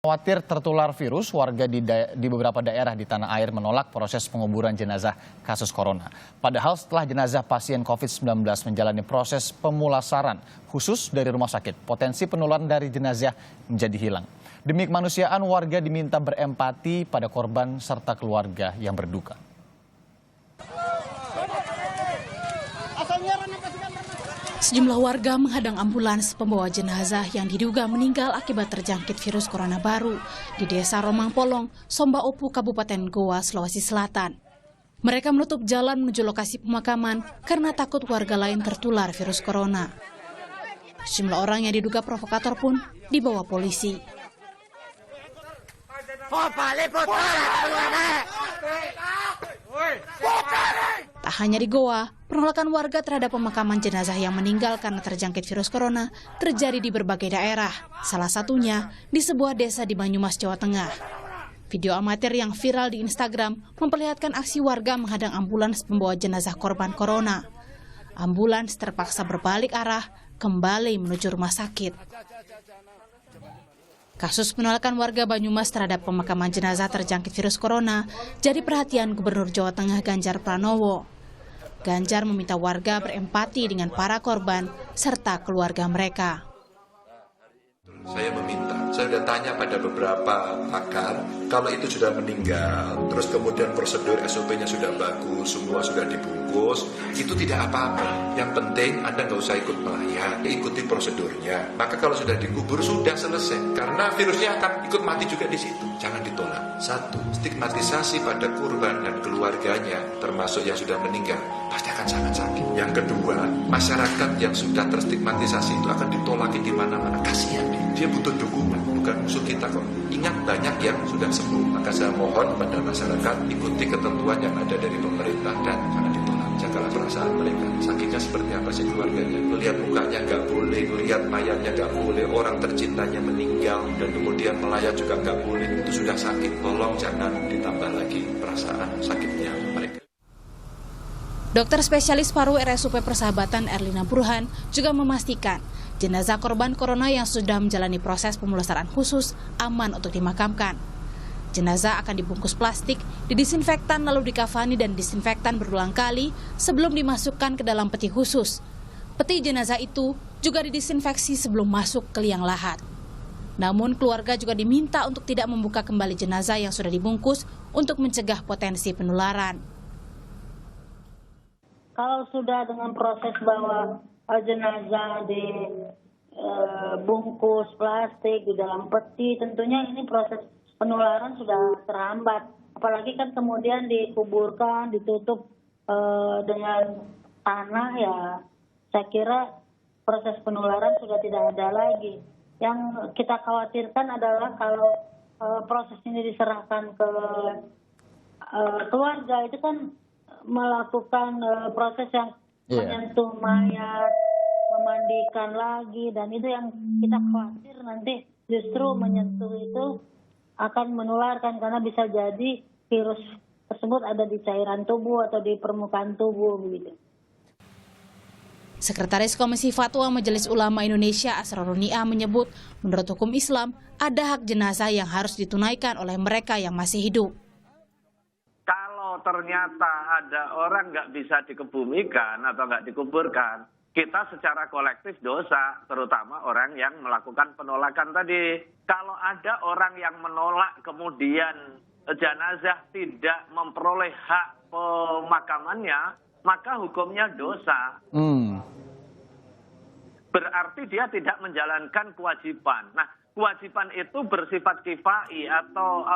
Khawatir tertular virus, warga di beberapa daerah di tanah air menolak proses penguburan jenazah kasus corona. Padahal setelah jenazah pasien COVID-19 menjalani proses pemulasaran khusus dari rumah sakit, potensi penularan dari jenazah menjadi hilang. Demi kemanusiaan, warga diminta berempati pada korban serta keluarga yang berduka. Sejumlah warga menghadang ambulans pembawa jenazah yang diduga meninggal akibat terjangkit virus corona baru di Desa Romang Polong, Somba Opu, Kabupaten Goa, Sulawesi Selatan. Mereka menutup jalan menuju lokasi pemakaman karena takut warga lain tertular virus corona. Sejumlah orang yang diduga provokator pun dibawa polisi. Tak hanya di Goa, penolakan warga terhadap pemakaman jenazah yang meninggal karena terjangkit virus corona terjadi di berbagai daerah, salah satunya di sebuah desa di Banyumas, Jawa Tengah. Video amatir yang viral di Instagram memperlihatkan aksi warga menghadang ambulans pembawa jenazah korban corona. Ambulans terpaksa berbalik arah kembali menuju rumah sakit. Kasus penolakan warga Banyumas terhadap pemakaman jenazah terjangkit virus corona jadi perhatian Gubernur Jawa Tengah Ganjar Pranowo. Ganjar meminta warga berempati dengan para korban serta keluarga mereka. Saya sudah tanya pada beberapa pakar, kalau itu sudah meninggal, terus kemudian prosedur SOP-nya sudah bagus, semua sudah dibungkus, itu tidak apa-apa. Yang penting Anda nggak usah ikut melayat, ikuti prosedurnya. Maka kalau sudah dikubur, sudah selesai. Karena virusnya akan ikut mati juga di situ. Jangan ditolak. Satu, stigmatisasi pada korban dan keluarganya, termasuk yang sudah meninggal, pasti akan sangat sakit. Yang kedua, masyarakat yang sudah terstigmatisasi itu akan ditolaki di mana-mana. Kasihan dia butuh dukungan, bukan musuh kita kok. Ingat banyak yang sudah sembuh. Maka saya mohon kepada masyarakat ikuti ketentuan yang ada dari pemerintah dan jangan ditolak. Jagalah perasaan mereka. Sakitnya seperti apa sih keluarganya? Melihat mukanya nggak boleh, melihat mayatnya nggak boleh, orang tercintanya meninggal dan kemudian melayat juga nggak boleh. Itu sudah sakit. Tolong jangan ditambah lagi perasaan sakitnya mereka. Dokter spesialis paru RSUP Persahabatan Erlina Burhan juga memastikan jenazah korban corona yang sudah menjalani proses pemulasaran khusus aman untuk dimakamkan. Jenazah akan dibungkus plastik, didisinfektan lalu dikafani dan disinfektan berulang kali sebelum dimasukkan ke dalam peti khusus. Peti jenazah itu juga didisinfeksi sebelum masuk ke liang lahat. Namun keluarga juga diminta untuk tidak membuka kembali jenazah yang sudah dibungkus untuk mencegah potensi penularan. Kalau sudah dengan proses bahwa jenazah dibungkus plastik di dalam peti, tentunya ini proses penularan sudah terhambat. Apalagi kan kemudian dikuburkan, ditutup dengan tanah, ya saya kira proses penularan sudah tidak ada lagi. Yang kita khawatirkan adalah kalau proses ini diserahkan ke keluarga, itu kan melakukan proses yang menyentuh mayat, memandikan lagi, dan itu yang kita khawatir nanti justru menyentuh itu akan menularkan karena bisa jadi virus tersebut ada di cairan tubuh atau di permukaan tubuh begitu. Sekretaris Komisi Fatwa Majelis Ulama Indonesia Asrorun Nia menyebut menurut hukum Islam ada hak jenazah yang harus ditunaikan oleh mereka yang masih hidup. Kalau ternyata ada orang nggak bisa dikebumikan atau nggak dikuburkan, kita secara kolektif dosa, terutama orang yang melakukan penolakan tadi. Kalau ada orang yang menolak kemudian jenazah tidak memperoleh hak pemakamannya, maka hukumnya dosa. Berarti dia tidak menjalankan kewajiban. Nah, kewajiban itu bersifat kifai atau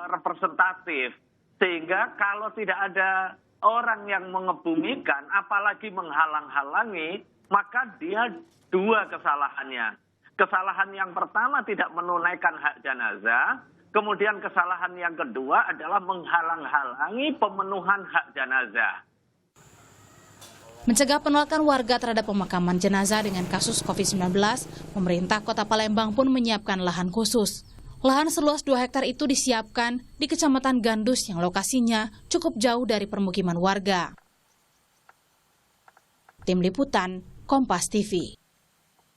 representatif. Sehingga kalau tidak ada orang yang mengebumikan, apalagi menghalang-halangi, maka dia dua kesalahannya. Kesalahan yang pertama tidak menunaikan hak jenazah, kemudian kesalahan yang kedua adalah menghalang-halangi pemenuhan hak jenazah. Mencegah penolakan warga terhadap pemakaman jenazah dengan kasus COVID-19, pemerintah Kota Palembang pun menyiapkan lahan khusus. Lahan seluas 2 hektar itu disiapkan di Kecamatan Gandus yang lokasinya cukup jauh dari permukiman warga. Tim Liputan, Kompas TV.